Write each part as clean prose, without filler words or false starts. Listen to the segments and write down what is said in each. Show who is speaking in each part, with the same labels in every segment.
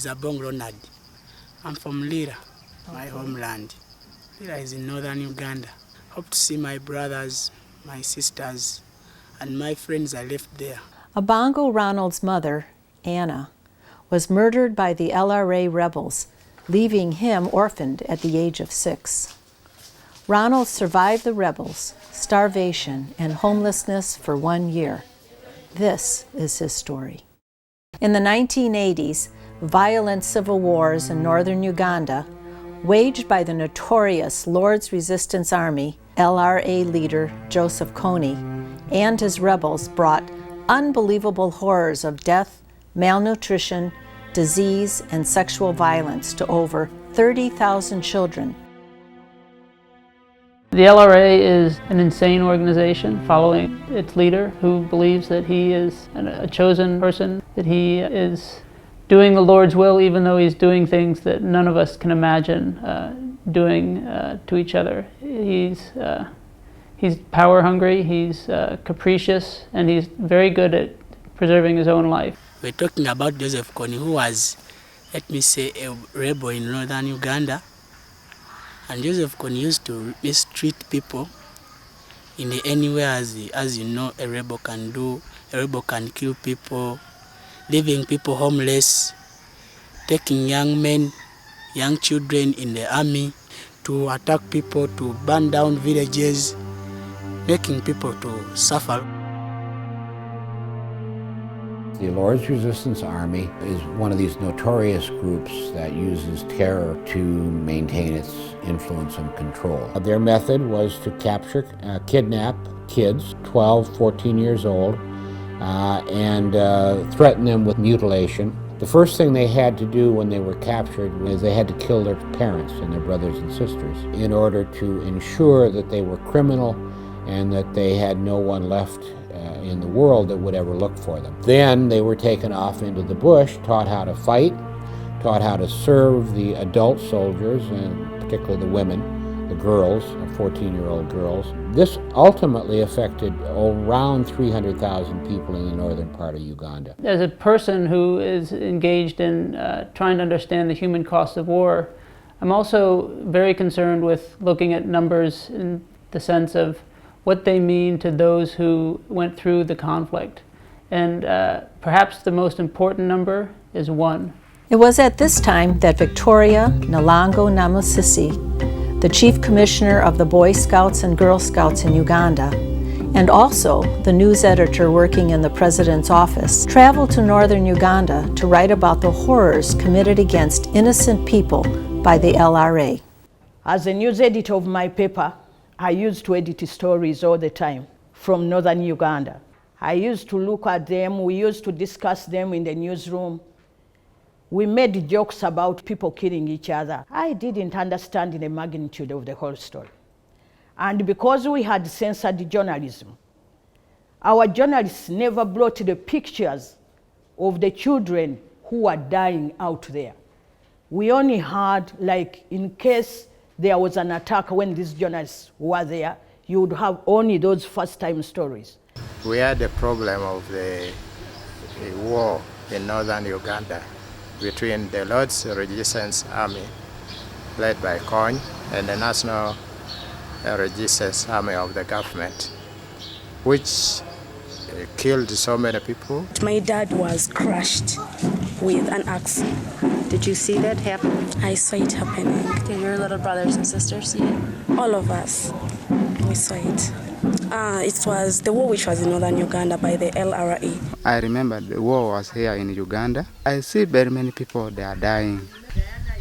Speaker 1: is Abongo Ronald. I'm from Lira, my homeland. Lira is in northern Uganda. Hope to see my brothers, my sisters, and my friends I left there.
Speaker 2: Abongo Ronald's mother, Anna, was murdered by the LRA rebels, leaving him orphaned at the age of 6. Ronald survived the rebels, starvation, and homelessness for 1 year. This is his story. In the 1980s, violent civil wars in northern Uganda, waged by the notorious Lord's Resistance Army, LRA leader Joseph Kony, and his rebels brought unbelievable horrors of death, malnutrition, disease, and sexual violence to over 30,000 children.
Speaker 3: The LRA is an insane organization following its leader, who believes that he is a chosen person, that he is doing the Lord's will even though he's doing things that none of us can imagine doing to each other. He's power hungry, he's capricious, and he's very good at preserving his own life.
Speaker 1: We're talking about Joseph Kony, who was, let me say, a rebel in northern Uganda. And Joseph Kony used to mistreat people in any way, as you know, a rebel can do. A rebel can kill people, leaving people homeless, taking young men, young children in the army to attack people, to burn down villages, making people to suffer.
Speaker 4: The Lord's Resistance Army is one of these notorious groups that uses terror to maintain its influence and control. Their method was to capture, kidnap kids, 12, 14 years old, and threaten them with mutilation. The first thing they had to do when they were captured was they had to kill their parents and their brothers and sisters in order to ensure that they were criminal and that they had no one left in the world that would ever look for them. Then they were taken off into the bush, taught how to fight, taught how to serve the adult soldiers, and particularly the women, the girls, 14-year-old girls. This ultimately affected around 300,000 people in the northern part of Uganda.
Speaker 3: As a person who is engaged in trying to understand the human cost of war, I'm also very concerned with looking at numbers in the sense of what they mean to those who went through the conflict. And perhaps the most important number is 1.
Speaker 2: It was at this time that Victoria Nalango Namusisi, the Chief Commissioner of the Boy Scouts and Girl Scouts in Uganda, and also the news editor working in the President's office, traveled to northern Uganda to write about the horrors committed against innocent people by the LRA.
Speaker 5: As a news editor of my paper, I used to edit stories all the time from northern Uganda. I used to look at them, we used to discuss them in the newsroom. We made jokes about people killing each other. I didn't understand the magnitude of the whole story. And because we had censored journalism, our journalists never brought the pictures of the children who were dying out there. We only had, like, in case there was an attack when these journalists were there, you would have only those first-time stories.
Speaker 6: We had a problem of the war in northern Uganda between the Lord's Resistance Army, led by Kony, and the National Resistance Army of the government, which killed so many people.
Speaker 7: My dad was crushed with an axe.
Speaker 8: Did you see that happen?
Speaker 7: I saw it happening.
Speaker 8: Did your little brothers and sisters see it?
Speaker 7: All of us, we saw it. It was the war which was in northern Uganda by the LRA.
Speaker 9: I remember the war was here in Uganda. I see very many people, they are dying.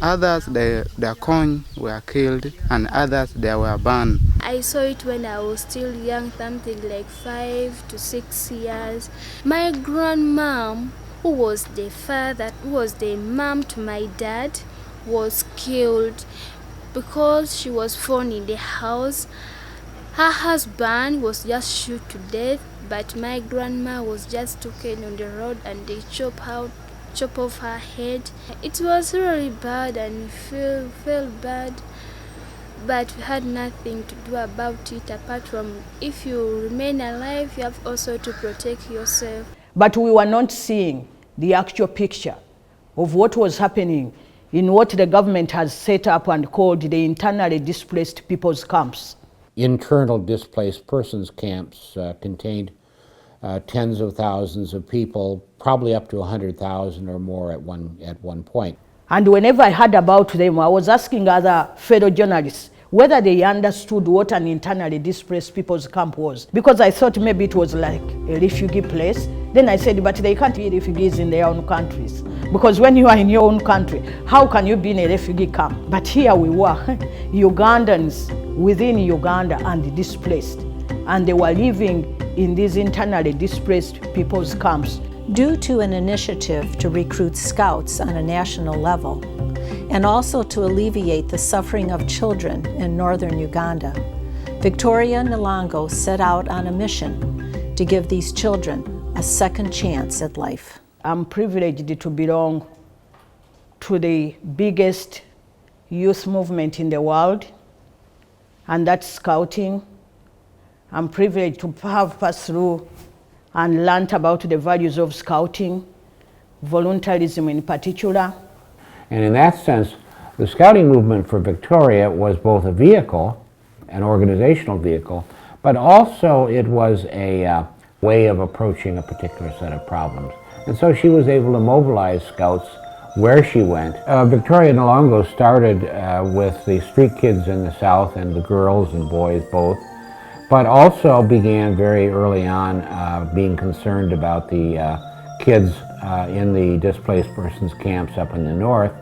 Speaker 9: Others, their corn were killed, and others, they were burned.
Speaker 10: I saw it when I was still young, something like 5 to 6 years. My grandmom, who was the mom to my dad, was killed because she was found in the house. Her husband was just shot to death, but my grandma was just taken on the road and they chop off her head. It was really bad and felt bad, but we had nothing to do about it apart from, if you remain alive, you have also to protect yourself.
Speaker 5: But we were not seeing the actual picture of what was happening in what the government has set up and called the internally displaced people's camps.
Speaker 4: Internal displaced persons camps contained tens of thousands of people, probably up to 100,000 or more at one point.
Speaker 5: And whenever I heard about them, I was asking other fellow journalists whether they understood what an internally displaced people's camp was. Because I thought maybe it was like a refugee place. Then I said, but they can't be refugees in their own countries. Because when you are in your own country, how can you be in a refugee camp? But here we were, Ugandans within Uganda and displaced. And they were living in these internally displaced people's camps.
Speaker 2: Due to an initiative to recruit scouts on a national level, and also to alleviate the suffering of children in northern Uganda, Victoria Nalongo set out on a mission to give these children a second chance at life.
Speaker 5: I'm privileged to belong to the biggest youth movement in the world, and that's Scouting. I'm privileged to have passed through and learned about the values of Scouting, voluntarism in particular.
Speaker 4: And in that sense, the Scouting movement for Victoria was both a vehicle, an organizational vehicle, but also it was a way of approaching a particular set of problems. And so she was able to mobilize Scouts where she went. Victoria Nalongo started with the street kids in the South and the girls and boys both, but also began very early on being concerned about the kids in the displaced persons camps up in the north,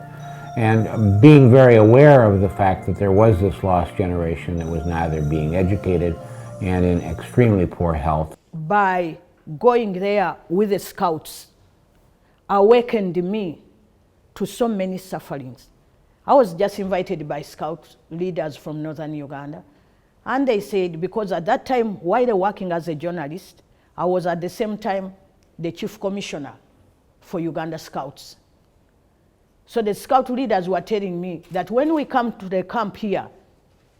Speaker 4: and being very aware of the fact that there was this lost generation that was neither being educated and in extremely poor health.
Speaker 5: By going there with the Scouts, awakened me to so many sufferings. I was just invited by Scout leaders from northern Uganda, and they said, because at that time, while working as a journalist, I was at the same time the chief commissioner for Uganda Scouts. So the Scout leaders were telling me that when we come to the camp here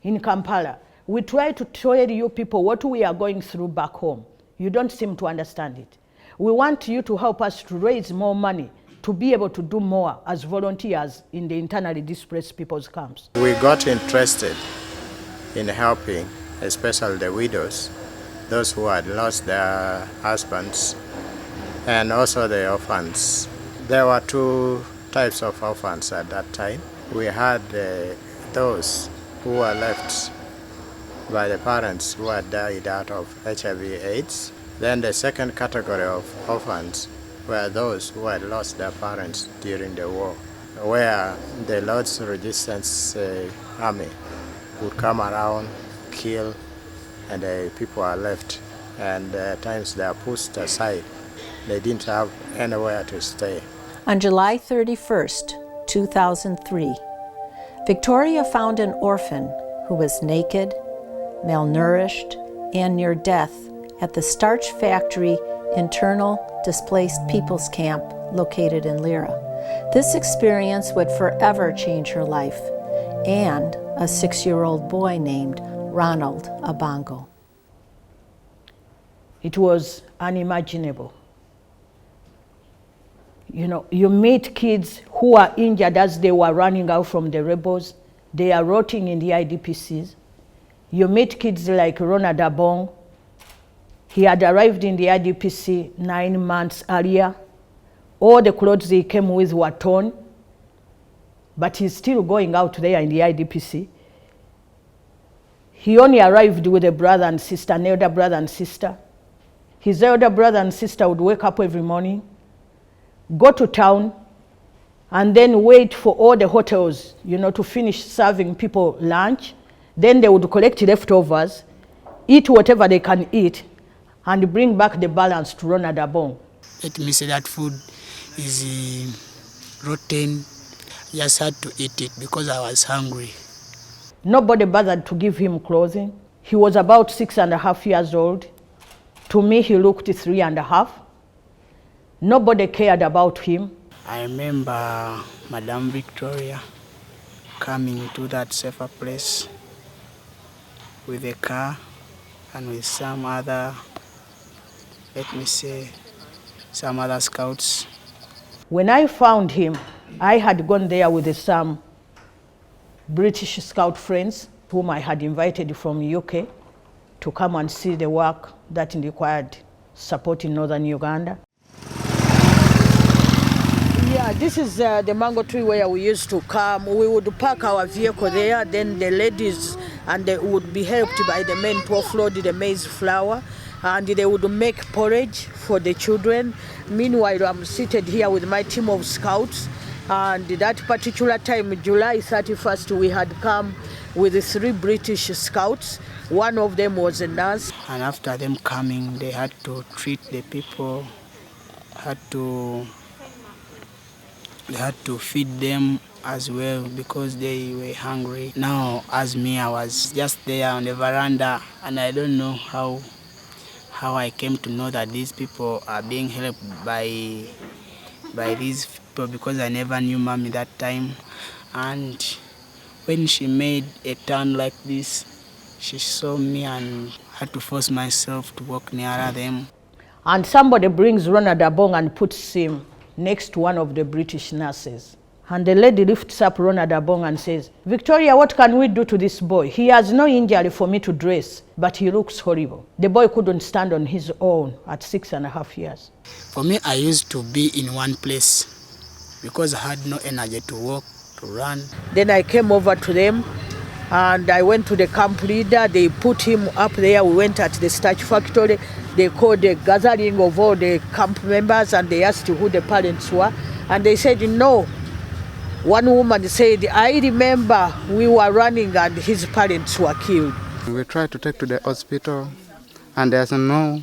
Speaker 5: in Kampala, we try to tell you people what we are going through back home. You don't seem to understand it. We want you to help us to raise more money to be able to do more as volunteers in the internally displaced people's camps.
Speaker 6: We got interested in helping, especially the widows, those who had lost their husbands, and also the orphans. There were two types of orphans at that time. We had those who were left by the parents who had died out of HIV/AIDS. Then the second category of orphans were those who had lost their parents during the war, where the Lord's Resistance Army would come around, kill, and the people are left. And at times they are pushed aside. They didn't have anywhere to stay.
Speaker 2: On July 31st, 2003, Victoria found an orphan who was naked, malnourished, and near death at the starch factory internal displaced people's camp located in Lira. This experience would forever change her life and a 6-year-old boy named Ronald Abongo.
Speaker 5: It was unimaginable. You know, you meet kids who are injured as they were running out from the rebels. They are rotting in the IDPCs. You meet kids like Ronald Abongo. He had arrived in the IDPC 9 months earlier. All the clothes he came with were torn, but he's still going out there in the IDPC. He only arrived with a brother and sister, an elder brother and sister. His elder brother and sister would wake up every morning, go to town, and then wait for all the hotels, you know, to finish serving people lunch. Then they would collect leftovers, eat whatever they can eat, and bring back the balance to Ronald Abongo.
Speaker 1: Let me say that food is rotten. I just had to eat it because I was hungry.
Speaker 5: Nobody bothered to give him clothing. He was about 6.5 years old. To me, he looked 3.5. Nobody cared about him.
Speaker 1: I remember Madame Victoria coming to that safer place with a car and with some other, let me say, some other scouts.
Speaker 5: When I found him, I had gone there with some British Scout friends whom I had invited from UK to come and see the work that required support in northern Uganda. Yeah, this is the mango tree where we used to come. We would park our vehicle there, then the ladies and they would be helped by the men to offload the maize flour, and they would make porridge for the children. Meanwhile, I'm seated here with my team of scouts, and that particular time, July 31st, we had come with 3 British scouts. One of them was a nurse.
Speaker 1: And after them coming, they had to treat the people, they had to feed them as well because they were hungry. Now, as me, I was just there on the veranda, and I don't know how I came to know that these people are being helped by these people, because I never knew Mommy that time. And when she made a turn like this, she saw me and had to force myself to walk nearer them.
Speaker 5: And somebody brings Ronald Abongo and puts him next to one of the British nurses. And the lady lifts up Ronald Abongo and says, "Victoria, what can we do to this boy? He has no injury for me to dress, but he looks horrible." The boy couldn't stand on his own at 6.5 years.
Speaker 1: For me, I used to be in one place because I had no energy to walk, to run.
Speaker 5: Then I came over to them and I went to the camp leader. They put him up there. We went at the starch factory. They called a gathering of all the camp members and they asked who the parents were. And they said, no. One woman said, "I remember we were running and his parents were killed."
Speaker 9: We tried to take to the hospital, and there's no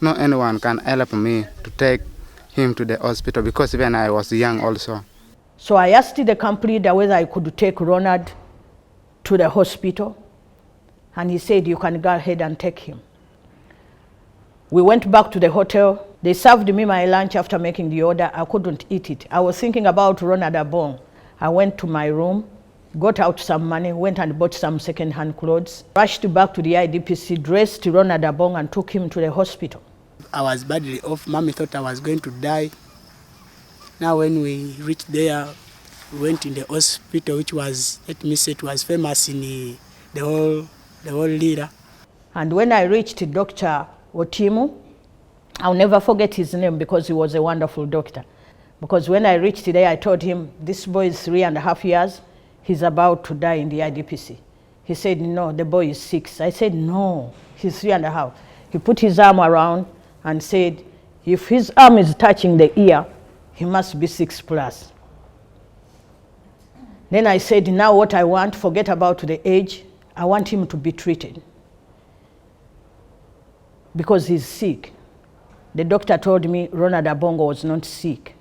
Speaker 9: anyone can help me to take him to the hospital because when I was young also.
Speaker 5: So I asked the camp leader whether I could take Ronald to the hospital, and he said, "You can go ahead and take him." We went back to the hotel. They served me my lunch after making the order. I couldn't eat it. I was thinking about Ronald Abongo. I went to my room, got out some money, went and bought some second-hand clothes, rushed back to the IDPC, dressed Ronald Abongo and took him to the hospital.
Speaker 1: I was badly off. Mommy thought I was going to die. Now when we reached there, we went in the hospital, which was, let me say, it was famous in the whole leader.
Speaker 5: And when I reached Dr. Otimu, I'll never forget his name because he was a wonderful doctor. Because when I reached there, I told him, "This boy is 3.5 years. He's about to die in the IDPC." He said, "No, the boy is 6. I said, "No, he's 3.5. He put his arm around and said, "If his arm is touching the ear, he must be 6+. Then I said, "Now what I want, forget about the age. I want him to be treated because he's sick." The doctor told me Ronald Abongo was not sick.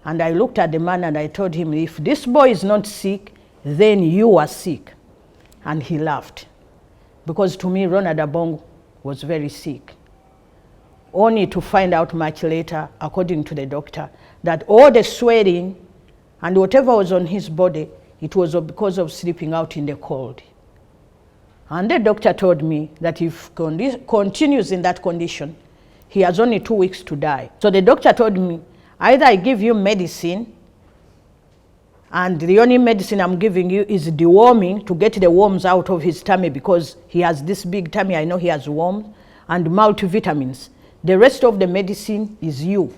Speaker 5: And I looked at the man and I told him, "If this boy is not sick, then you are sick." And he laughed. Because to me, Ronald Abongo was very sick. Only to find out much later, according to the doctor, that all the swelling and whatever was on his body, it was because of sleeping out in the cold. And the doctor told me that if he continues in that condition, he has only 2 weeks to die. So the doctor told me, either I give you medicine, and the only medicine I'm giving you is deworming to get the worms out of his tummy because he has this big tummy, I know he has worms, and multivitamins. The rest of the medicine is you.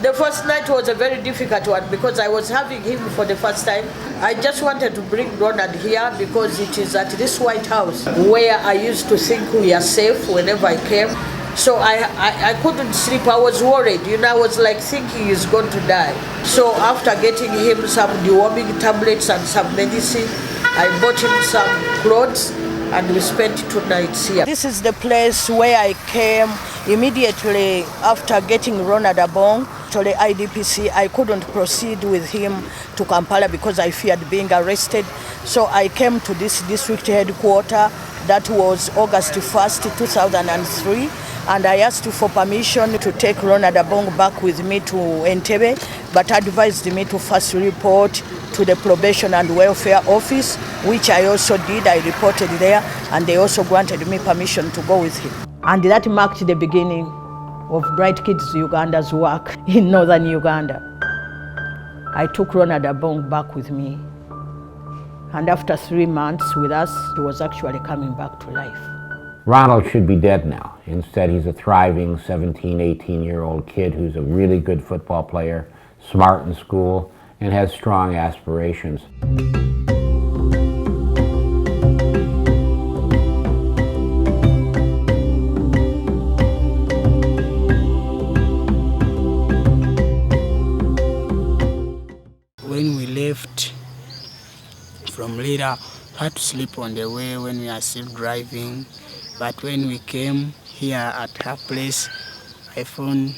Speaker 5: The first night was a very difficult one because I was having him for the first time. I just wanted to bring Ronald here because it is at this White House where I used to think we are safe whenever I came. So I couldn't sleep. I was worried. I was like thinking he's going to die. So after getting him some deworming tablets and some medicine, I bought him some clothes and we spent 2 nights here. This is the place where I came immediately after getting Ronald Abongo to the IDPC. I couldn't proceed with him to Kampala because I feared being arrested. So I came to this district headquarters. That was August 1st, 2003. And I asked for permission to take Ronald Abongo back with me to Entebbe, but advised me to first report to the Probation and Welfare Office, which I also did. I reported there, and they also granted me permission to go with him. And that marked the beginning of Bright Kids Uganda's work in northern Uganda. I took Ronald Abongo back with me. And after 3 months with us, he was actually coming back to life.
Speaker 4: Ronald should be dead now. Instead, he's a thriving 17, 18-year-old kid who's a really good football player, smart in school, and has strong aspirations.
Speaker 1: When we left from Lira, we had to sleep on the way when we are still driving. But when we came here at her place, I found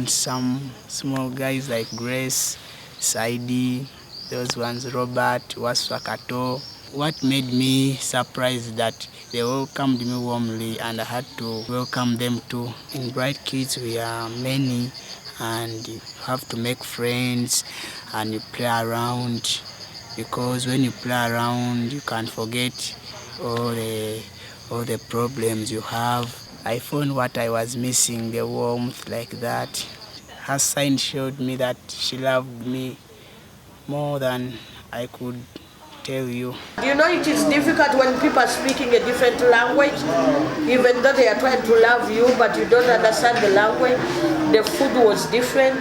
Speaker 1: some small guys like Grace, Saidi, those ones, Robert, Waswakato. What made me surprised that they welcomed me warmly, and I had to welcome them too. In Bright Kids we are many, and you have to make friends and you play around, because when you play around you can forget all the problems you have. I found what I was missing, the warmth like that. Her sign showed me that she loved me more than I could tell you.
Speaker 5: You know, it is difficult when people are speaking a different language, even though they are trying to love you, but you don't understand the language. The food was different.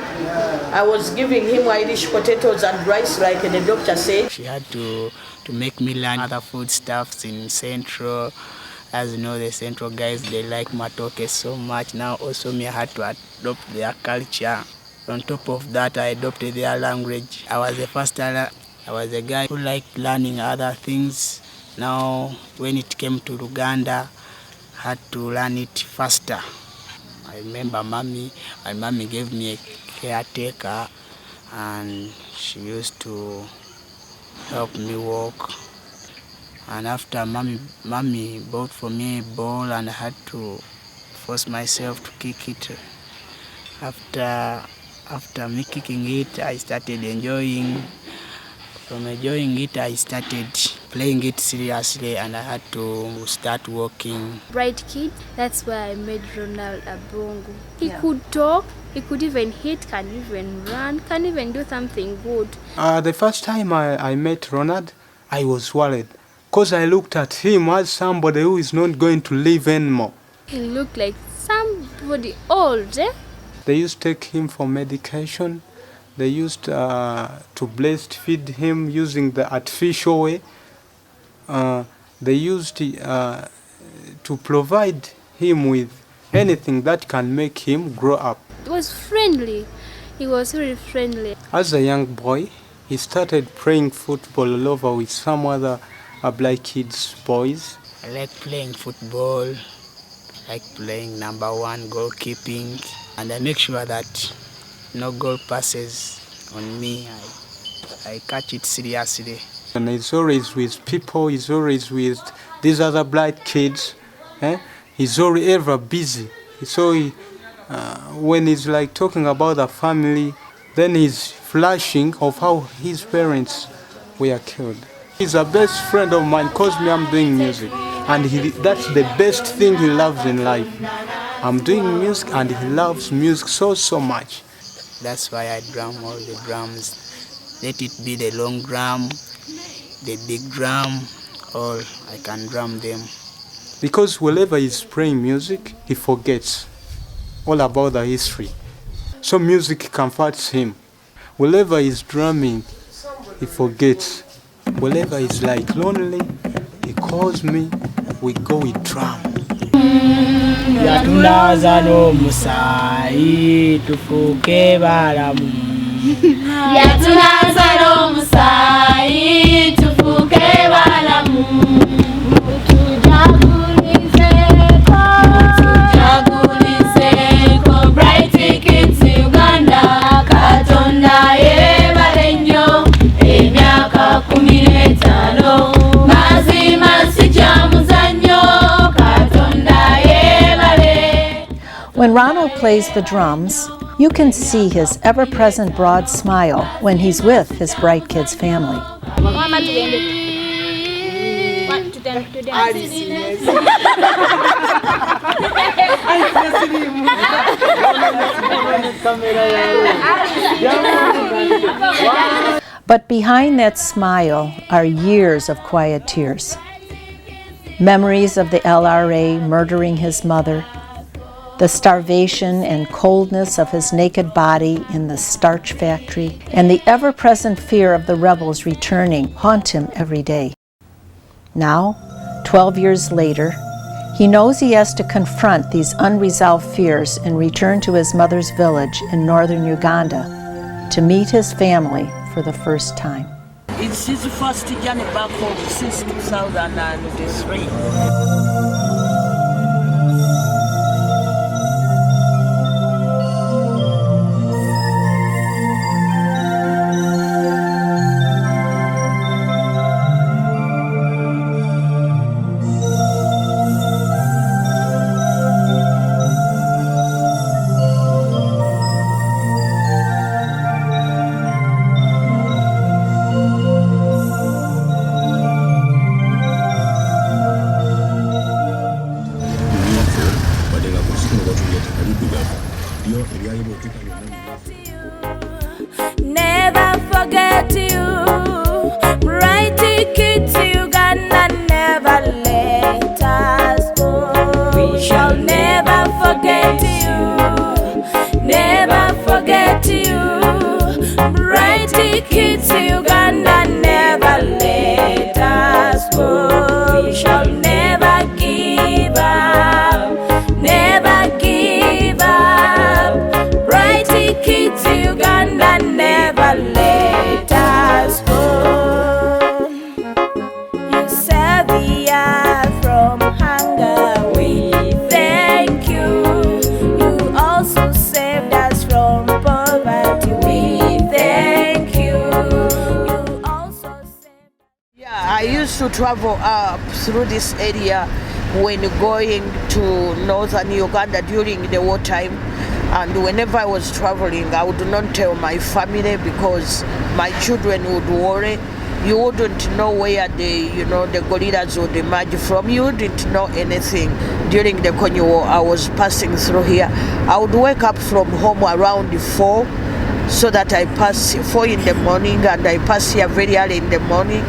Speaker 5: I was giving him Irish potatoes and rice like the doctor said.
Speaker 1: She had to make me learn other food stuffs in Central. As you know, the Central guys, they like matoke so much. Now also me, I had to adopt their culture. On top of that, I adopted their language. I was the first I was a guy who liked learning other things. Now, when it came to Luganda, I had to learn it faster. I remember my mommy gave me a caretaker, and she used to help me walk. And after mommy bought for me a ball, and I had to force myself to kick it. After me kicking it, I started enjoying. From enjoying it, I started playing it seriously, and I had to start working.
Speaker 10: Bright Kid, that's where I met Ronald Abongo. He could talk, he could even hit, can even run, can even do something good.
Speaker 11: The first time I met Ronald, I was worried, because I looked at him as somebody who is not going to live anymore.
Speaker 10: He looked like somebody old, eh?
Speaker 11: They used to take him for medication. They used to breastfeed him using the artificial way. They used to provide him with anything that can make him grow up.
Speaker 10: He was friendly. He was very friendly.
Speaker 11: As a young boy, he started playing football all over with some other Black Kids boys.
Speaker 1: I like playing football, like playing number 1 goalkeeping, and I make sure that no goal passes on me. I catch it seriously.
Speaker 11: And he's always with people, he's always with these other Black kids. He's always ever busy. So when he's like talking about the family, then he's flashing of how his parents were killed. He's a best friend of mine because I'm doing music. And that's the best thing he loves in life. I'm doing music and he loves music so much.
Speaker 1: That's why I drum all the drums. Let it be the long drum, the big drum, all I can drum them.
Speaker 11: Because whenever he's playing music, he forgets all about the history. So music comforts him. Whenever he's drumming, he forgets. Whenever he's like lonely, he calls me, we go with drum.
Speaker 1: Yatunaza no musai tufuke balamu.
Speaker 12: Yatunaza no musai tufuke balamu. Tujagulizeko Bright Kids Uganda Katonda yebalenyo emyaka 15 mazima sijamuzanyo Katonda yebale.
Speaker 2: When Ronald plays the drums, you can see his ever-present broad smile when he's with his Bright Kids family. But behind that smile are years of quiet tears. Memories of the LRA murdering his mother, the starvation and coldness of his naked body in the starch factory, and the ever-present fear of the rebels returning haunt him every day. Now, 12 years later, he knows he has to confront these unresolved fears and return to his mother's village in northern Uganda to meet his family for the first time.
Speaker 5: It's his first journey back home since 2003.
Speaker 12: Never forget you. Right ticket to Uganda, never let us go. We shall never forget you. Never forget you. Right ticket to Uganda, never let us go. We shall never give up. Never give up. Right ticket to Uganda, never let us go. You saved the earth from hunger, we thank you. You also saved us from poverty, we thank you. You also saved.
Speaker 5: Yeah, I used to travel up through this area when going to northern Uganda during the wartime. And whenever I was traveling, I would not tell my family because my children would worry. You wouldn't know where the gorillas would emerge from. You wouldn't know anything. During the Konyo War, I was passing through here. I would wake up from home around 4, so that I pass 4 in the morning, and I pass here very early in the morning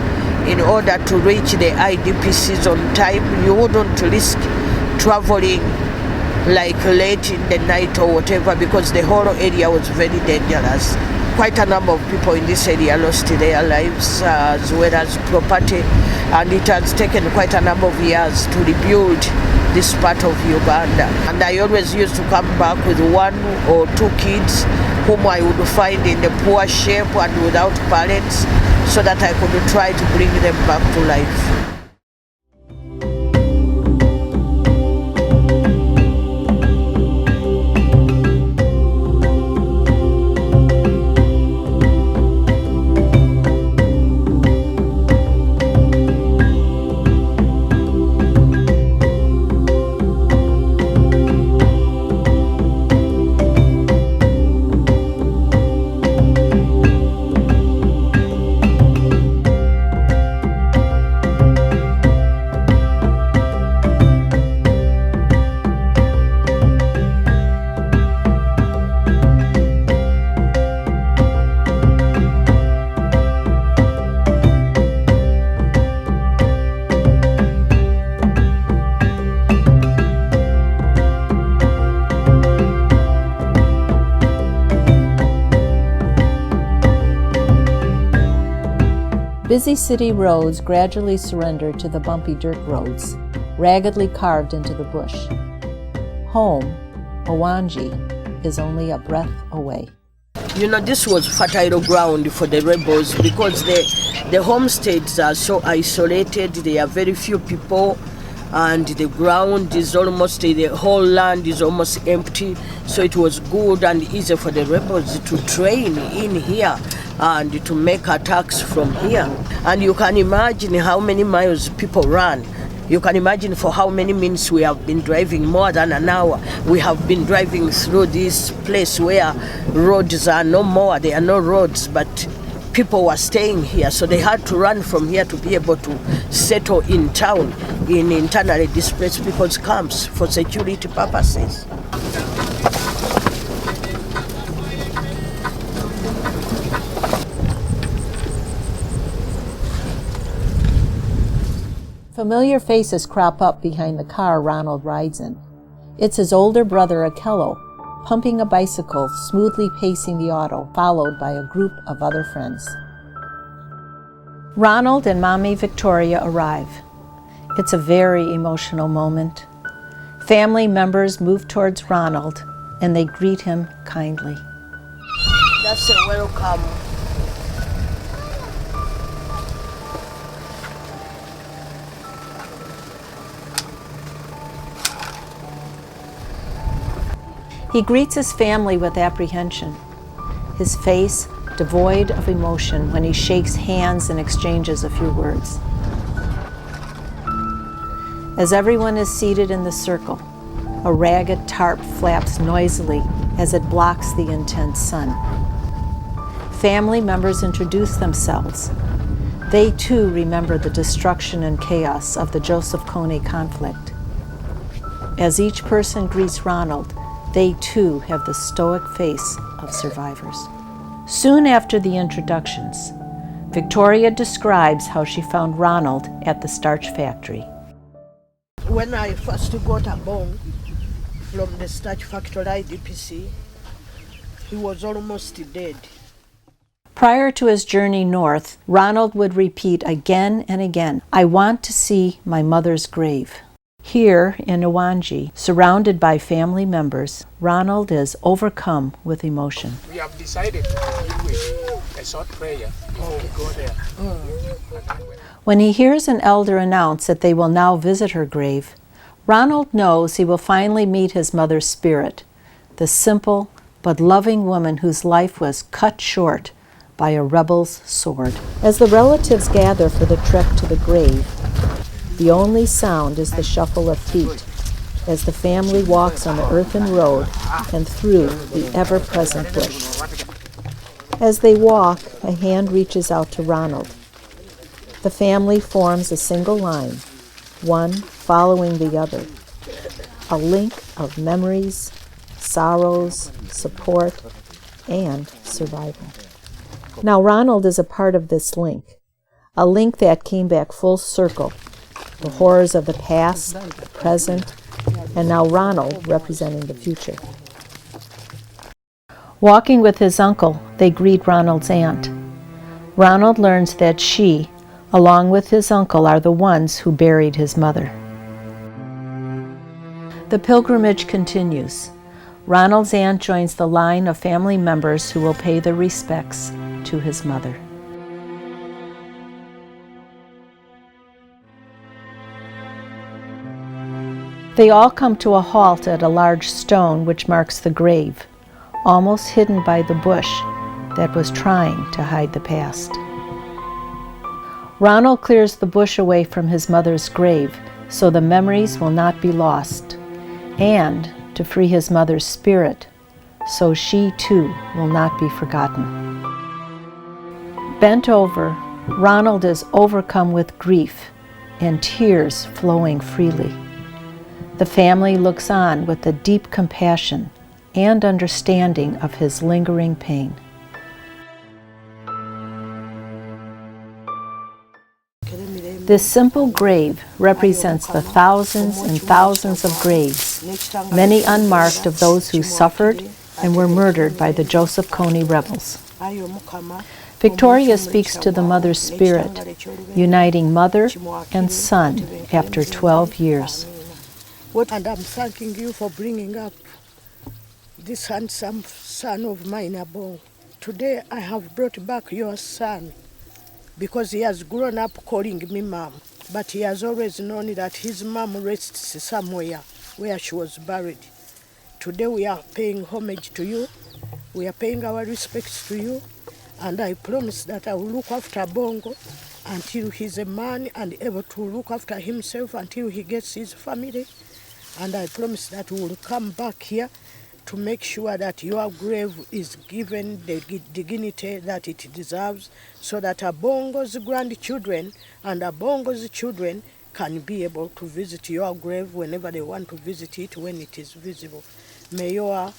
Speaker 5: in order to reach the IDPCs on time. You wouldn't risk traveling like late in the night or whatever, because the whole area was very dangerous. Quite a number of people in this area lost their lives as well as property, and it has taken quite a number of years to rebuild this part of Uganda. And I always used to come back with 1 or 2 kids whom I would find in the poor shape and without parents, so that I could try to bring them back to life.
Speaker 2: Busy city roads gradually surrendered to the bumpy dirt roads, raggedly carved into the bush. Home, Owanji, is only a breath away.
Speaker 5: You know, this was fertile ground for the rebels because the homesteads are so isolated. There are very few people, and the ground is almost, the whole land is almost empty. So it was good and easy for the rebels to train in here and to make attacks from here. And you can imagine how many miles people run. You can imagine for how many minutes we have been driving, more than an hour. We have been driving through this place where roads are no more. There are no roads, but people were staying here, so they had to run from here to be able to settle in town in internally displaced people's camps for security purposes.
Speaker 2: Familiar faces crop up behind the car Ronald rides in. It's his older brother, Akello, pumping a bicycle, smoothly pacing the auto, followed by a group of other friends. Ronald and Mommy Victoria arrive. It's a very emotional moment. Family members move towards Ronald, and they greet him kindly.
Speaker 5: That's a welcome.
Speaker 2: He greets his family with apprehension, his face devoid of emotion when he shakes hands and exchanges a few words. As everyone is seated in the circle, a ragged tarp flaps noisily as it blocks the intense sun. Family members introduce themselves. They too remember the destruction and chaos of the Joseph Kony conflict. As each person greets Ronald, they too have the stoic face of survivors. Soon after the introductions, Victoria describes how she found Ronald at the starch factory.
Speaker 5: When I first got Abongo from the starch factory IDPC, he was almost dead.
Speaker 2: Prior to his journey north, Ronald would repeat again and again, "I want to see my mother's grave." Here in Iwanji, surrounded by family members, Ronald is overcome with emotion.
Speaker 1: We have decided to begin with a short prayer before we go there.
Speaker 2: When he hears an elder announce that they will now visit her grave, Ronald knows he will finally meet his mother's spirit, the simple but loving woman whose life was cut short by a rebel's sword. As the relatives gather for the trek to the grave, the only sound is the shuffle of feet as the family walks on the earthen road and through the ever-present bush. As they walk, a hand reaches out to Ronald. The family forms a single line, one following the other, a link of memories, sorrows, support, and survival. Now Ronald is a part of this link, a link that came back full circle. The horrors of the past, the present, and now Ronald representing the future. Walking with his uncle, they greet Ronald's aunt. Ronald learns that she, along with his uncle, are the ones who buried his mother. The pilgrimage continues. Ronald's aunt joins the line of family members who will pay their respects to his mother. They all come to a halt at a large stone which marks the grave, almost hidden by the bush that was trying to hide the past. Ronald clears the bush away from his mother's grave so the memories will not be lost, and to free his mother's spirit so she too will not be forgotten. Bent over, Ronald is overcome with grief and tears flowing freely. The family looks on with a deep compassion and understanding of his lingering pain. This simple grave represents the thousands and thousands of graves, many unmarked, of those who suffered and were murdered by the Joseph Kony rebels. Victoria speaks to the mother's spirit, uniting mother and son after 12 years.
Speaker 5: And I'm thanking you for bringing up this handsome son of mine, Abongo. Today I have brought back your son because he has grown up calling me mom. But he has always known that his mom rests somewhere where she was buried. Today we are paying homage to you. We are paying our respects to you. And I promise that I will look after Abongo until he's a man and able to look after himself until he gets his family. And I promise that we will come back here
Speaker 13: to make sure that your grave is given the dignity that it deserves, so that Abongo's grandchildren and Abongo's children can be able to visit your grave whenever they want to visit it, when it is visible. May your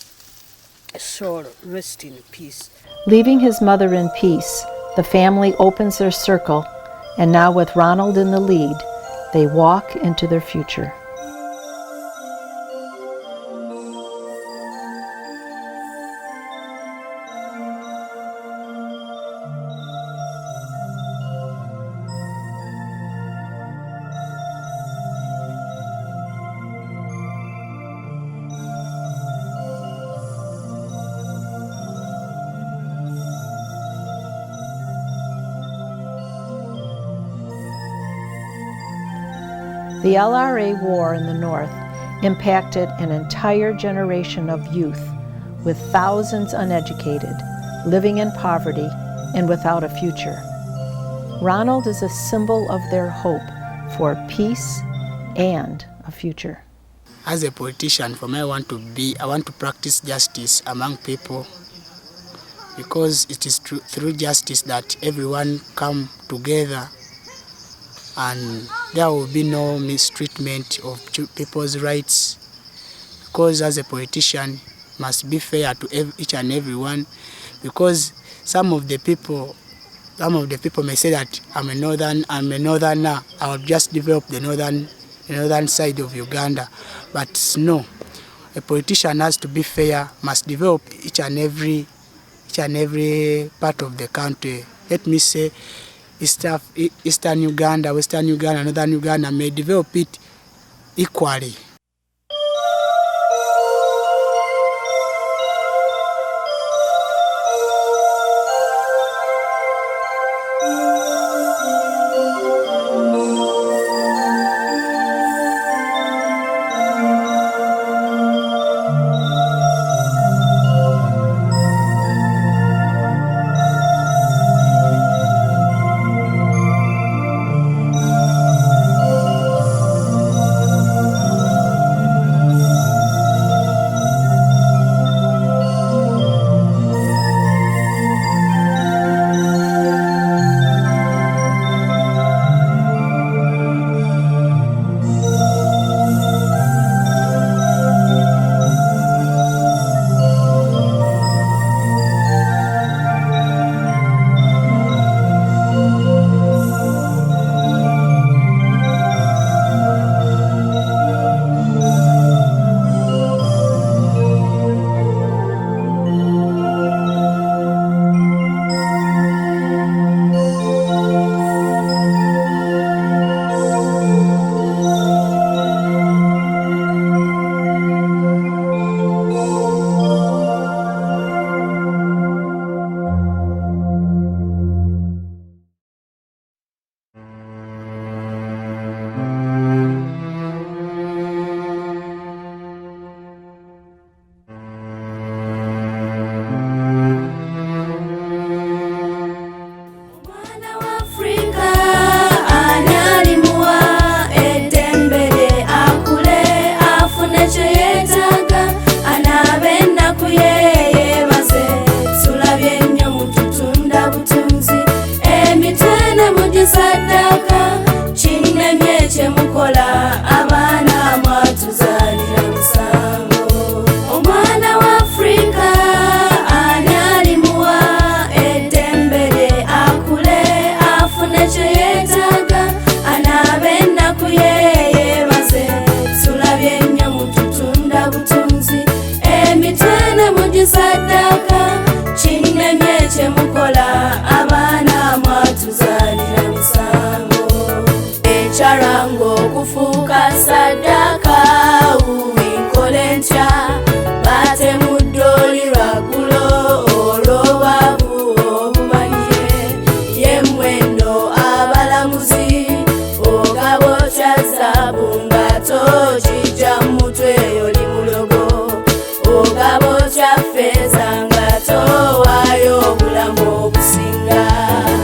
Speaker 13: soul rest in peace.
Speaker 2: Leaving his mother in peace, the family opens their circle, and now with Ronald in the lead, they walk into their future. The LRA war in the North impacted an entire generation of youth, with thousands uneducated, living in poverty, and without a future. Ronald is a symbol of their hope for peace and a future.
Speaker 1: As a politician, for me, I want to practice justice among people, because it is through justice that everyone come together, and there will be no mistreatment of people's rights, because as a politician must be fair to each and everyone, because some of the people may say that I'm a northerner, I will just develop the northern side of Uganda, but no, a politician has to be fair, must develop each and every part of the country. Let me say Eastern Uganda, Western Uganda, Northern Uganda may develop it equally.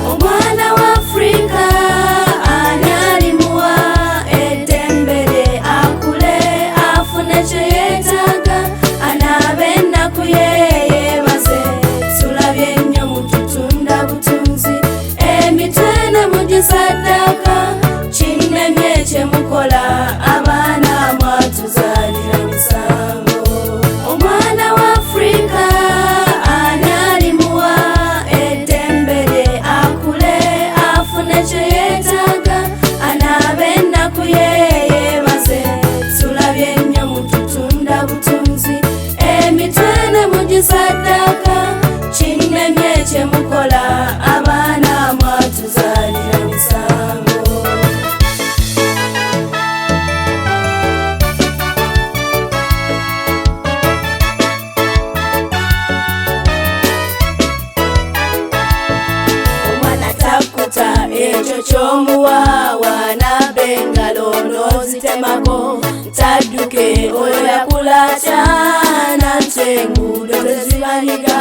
Speaker 12: Omwana wa Afrika anyalimuwa edembere akule afune kye yeetaaga anabe kyomuwawa nabengalo nozitemako ntadduke oyo yakulakyana ntengudo tezibanyiga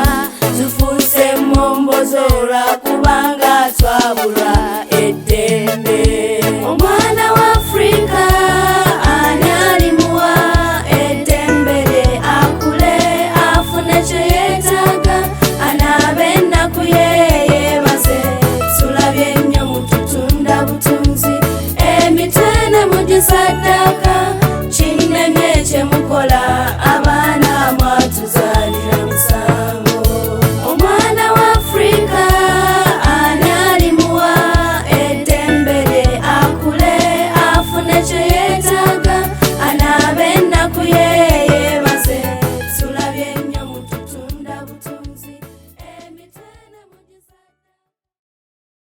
Speaker 12: zifuuse mombozo lwakubanga twabulwa eddembe. Omwana wa Afrika ani alimuwa eddembe lye akule afune kye yeetaaga anaabe ennaku yeyeebase tulabye nnyo mu tutunda butunzi emitwe ne mugisaddaka